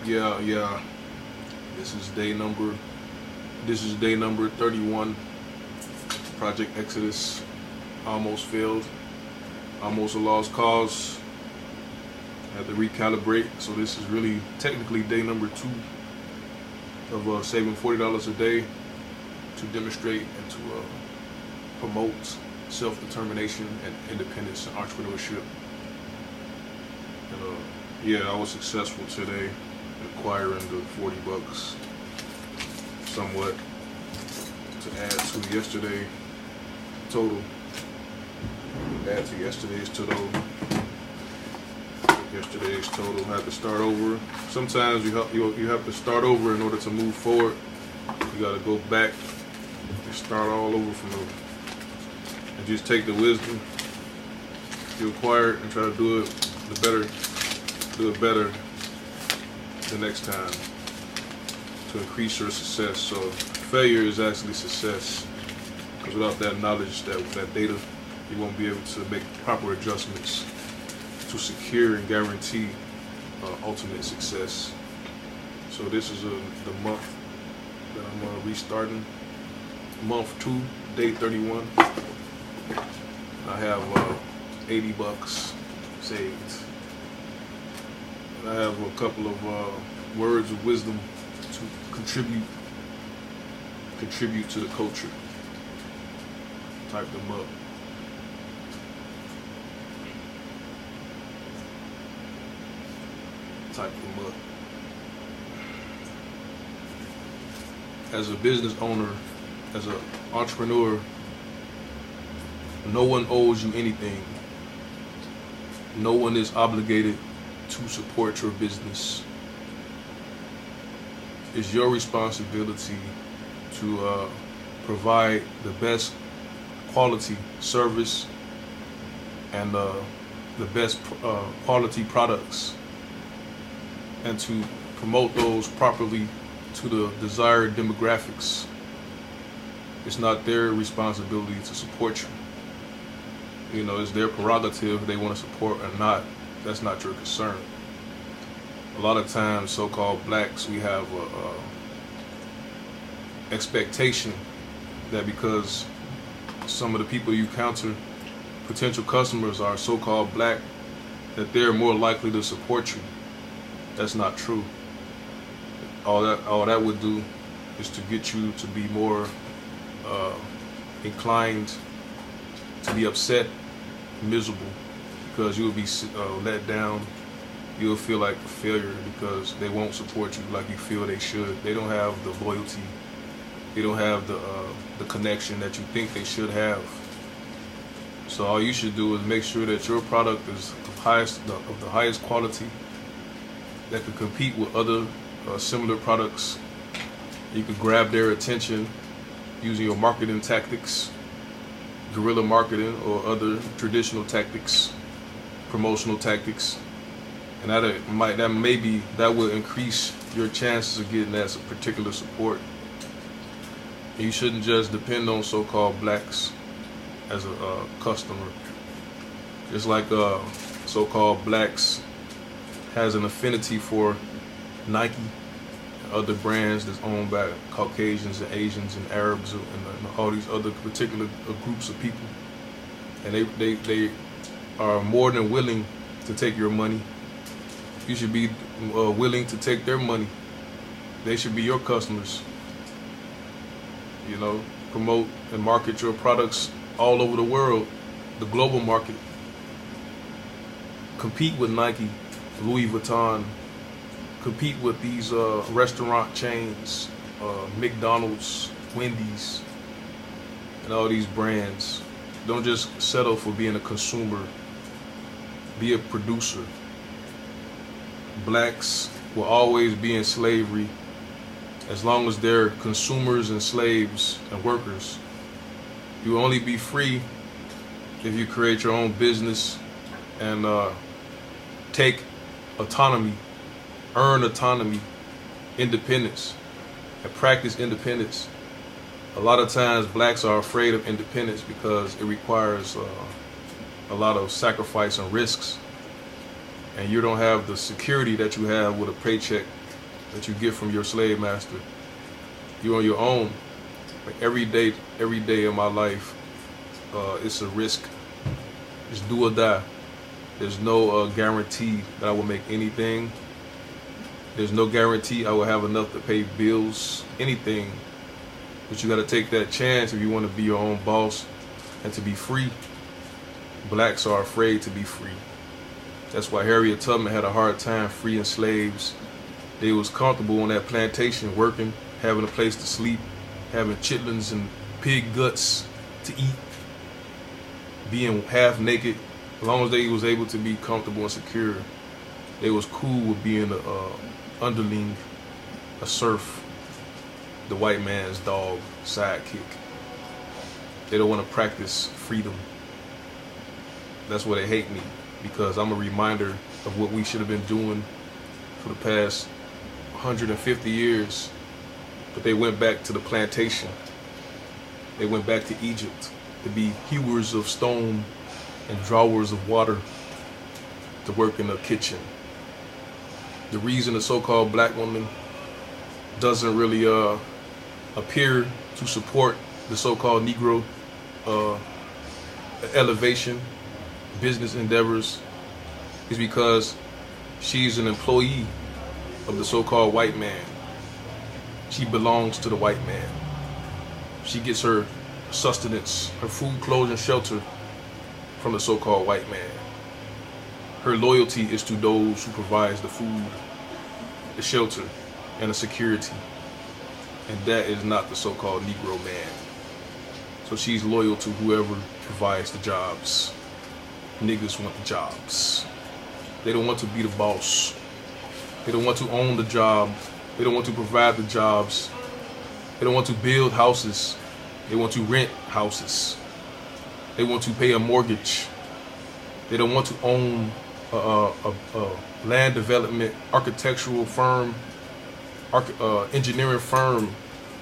Yeah. This is day number. This is day number 31. Project Exodus almost failed. Almost a lost cause. Had to recalibrate. So this is really technically day number 2 of saving $40 a day to demonstrate and to promote self-determination and independence and entrepreneurship. And yeah, I was successful today in acquiring the $40 somewhat to add to yesterday total. Add to yesterday's total. Yesterday's total. Have to start over. Sometimes you have to start over in order to move forward. You got to go back and start all over from the. And just take the wisdom you acquired and try to do it better the next time to increase your success. So failure is actually success, because without that knowledge, that data, you won't be able to make proper adjustments to secure and guarantee ultimate success. So this is the month that I'm restarting. Month 2, day 31. I have $80 saved. And I have a couple of words of wisdom to contribute to the culture. Type them up. As a business owner, as an entrepreneur, no one owes you anything. No one is obligated to support your business. It's your responsibility to provide the best quality service and the best quality products, and to promote those properly to the desired demographics. It's not their responsibility to support you. You know, it's their prerogative if they want to support or not. That's not your concern. A lot of times, so-called blacks, we have a expectation that because some of the people you encounter, potential customers, are so-called black, that they're more likely to support you. That's not true. All that would do is to get you to be more inclined to be upset, miserable, because you'll be let down. You'll feel like a failure because they won't support you like you feel they should. They don't have the loyalty. They don't have the connection that you think they should have. So all you should do is make sure that your product is of the highest quality, that could compete with other similar products. You could grab their attention using your marketing tactics, guerrilla marketing or other traditional tactics, promotional tactics, and that will increase your chances of getting that particular support. And you shouldn't just depend on so-called blacks as a customer. Just like so-called blacks has an affinity for Nike and other brands that's owned by Caucasians and Asians and Arabs and all these other particular groups of people, and they are more than willing to take your money. You should be willing to take their money. They should be your customers. You know, promote and market your products all over the world, the global market. Compete with Nike, Louis Vuitton. Compete with these restaurant chains, McDonald's, Wendy's, and all these brands. Don't just settle for being a consumer. Be a producer. Blacks will always be in slavery as long as they're consumers and slaves and workers. You will only be free if you create your own business and take autonomy, earn autonomy, independence, and practice independence. A lot of times blacks are afraid of independence because it requires a lot of sacrifice and risks, and you don't have the security that you have with a paycheck that you get from your slave master. You're on your own. Like every day of my life, it's a risk. It's do or die. There's no guarantee that I will make anything. There's no guarantee I will have enough to pay bills, anything. But you got to take that chance if you want to be your own boss and to be free. Blacks are afraid to be free. That's why Harriet Tubman had a hard time freeing slaves. They was comfortable on that plantation working, having a place to sleep, having chitlins and pig guts to eat, being half naked. As long as they was able to be comfortable and secure, they was cool with being a underling, a serf, the white man's dog, sidekick. They don't want to practice freedom. That's why they hate me, because I'm a reminder of what we should have been doing for the past 150 years. But they went back to the plantation. They went back to Egypt to be hewers of stone and drawers of water, to work in the kitchen. The reason a so-called black woman doesn't really appear to support the so-called Negro elevation, business endeavors, is because she's an employee of the so-called white man. She belongs to the white man. She gets her sustenance, her food, clothes, and shelter from the so-called white man. Her loyalty is to those who provides the food, the shelter, and the security. And that is not the so-called Negro man. So she's loyal to whoever provides the jobs. Niggas want the jobs. They don't want to be the boss. They don't want to own the job. They don't want to provide the jobs. They don't want to build houses. They want to rent houses. They want to pay a mortgage. They don't want to own a land development, architectural firm, engineering firm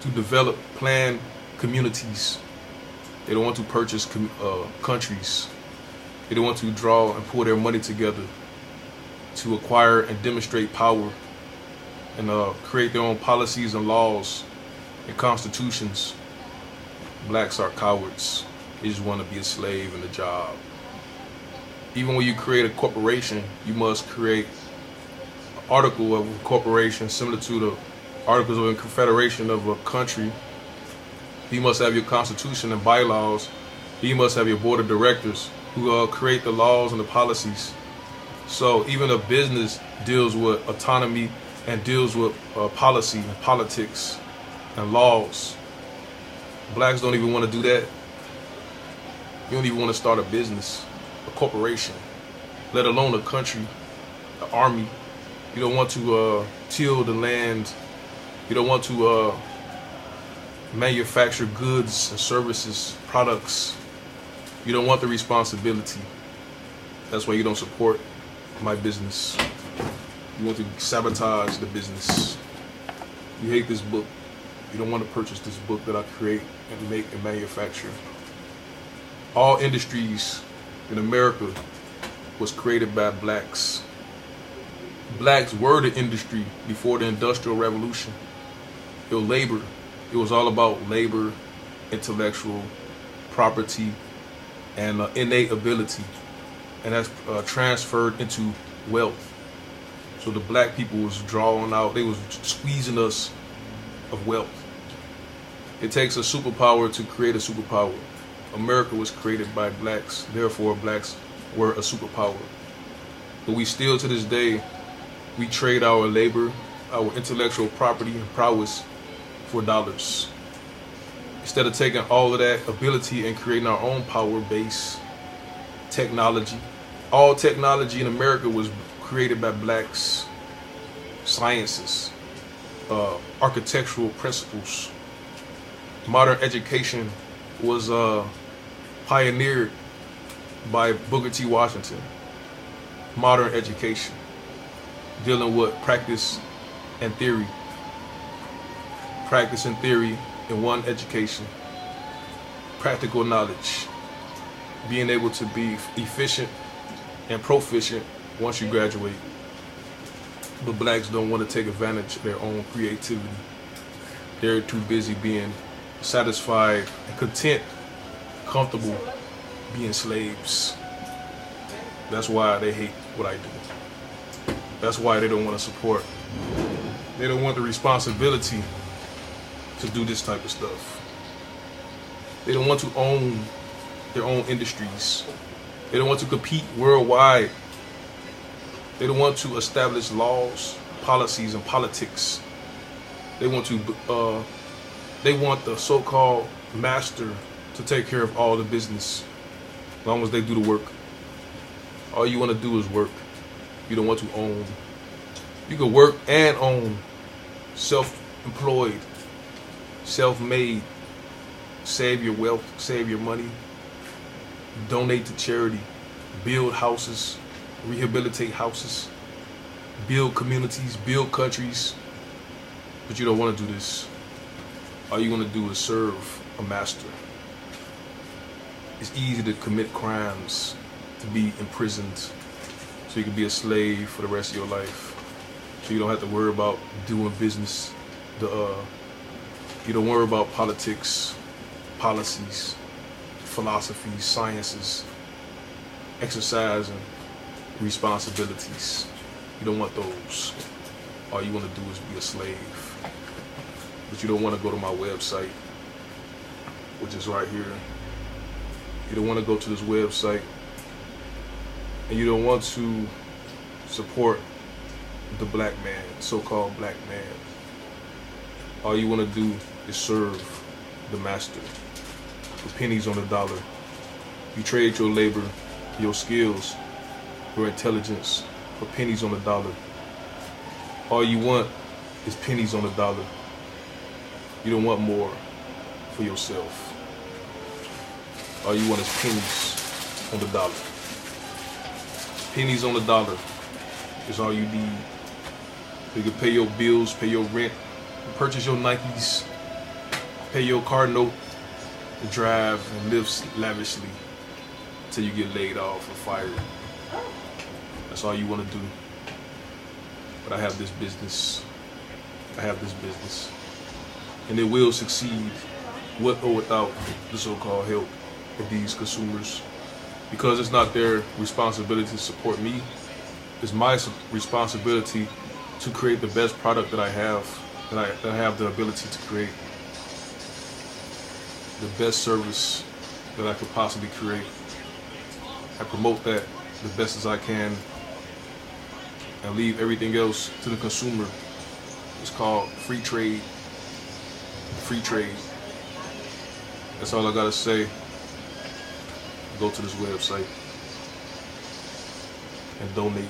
to develop planned communities. They don't want to purchase countries. They don't want to draw and pull their money together to acquire and demonstrate power and create their own policies and laws and constitutions. Blacks are cowards. They just want to be a slave in a job. Even when you create a corporation, you must create an article of a corporation similar to the Articles of Confederation of a country. You must have your constitution and bylaws. You must have your board of directors who create the laws and the policies. So even a business deals with autonomy and deals with policy and politics and laws. Blacks don't even want to do that. You don't even want to start a business, a corporation, let alone a country, an army. You don't want to till the land. You don't want to manufacture goods and services, products. You don't want the responsibility. That's why you don't support my business. You want to sabotage the business. You hate this book. You don't want to purchase this book that I create and make and manufacture. All industries in America was created by blacks. Blacks were the industry before the Industrial Revolution. It was labor. It was all about labor, intellectual property, and innate ability. And that's transferred into wealth. So the black people was drawing out, they was squeezing us of wealth. It takes a superpower to create a superpower. America was created by blacks, therefore blacks were a superpower. But we still, to this day, we trade our labor, our intellectual property and prowess for dollars. Instead of taking all of that ability and creating our own power base, technology. All technology in America was created by blacks. Sciences, architectural principles. Modern education was pioneered by Booker T. Washington. Modern education, dealing with practice and theory. Practice and theory in one education. Practical knowledge. Being able to be efficient and proficient once you graduate. But blacks don't want to take advantage of their own creativity. They're too busy being satisfied and content, comfortable being slaves. That's why they hate what I do. That's why they don't want to support. They don't want the responsibility to do this type of stuff. They don't want to own their own industries. They don't want to compete worldwide. They don't want to establish laws, policies, and politics. They want the so-called master to take care of all the business, as long as they do the work. All you want to do is work. You don't want to own. You can work and own. Self-employed, self-made. Save your wealth, save your money. Donate to charity. Build houses, rehabilitate houses. Build communities, build countries. But you don't want to do this. All you want to do is serve a master. It's easy to commit crimes, to be imprisoned, so you can be a slave for the rest of your life. So you don't have to worry about doing business. You don't worry about politics, policies, philosophies, sciences, exercising responsibilities. You don't want those. All you want to do is be a slave. But you don't want to go to my website, which is right here. You don't want to go to this website, and you don't want to support the black man, so-called black man. All you want to do is serve the master for pennies on the dollar. You trade your labor, your skills, your intelligence for pennies on the dollar. All you want is pennies on the dollar. You don't want more for yourself. All you want is pennies on the dollar. Pennies on the dollar is all you need. You can pay your bills, pay your rent, purchase your Nikes, pay your car note, and drive and live lavishly until you get laid off or fired. That's all you want to do. But I have this business. And it will succeed with or without the so-called help of these consumers. Because it's not their responsibility to support me. It's my responsibility to create the best product that I have, that I have the ability to create. The best service that I could possibly create. I promote that the best as I can and leave everything else to the consumer. It's called free trade. Free trade. That's all I gotta say. Go to this website and donate.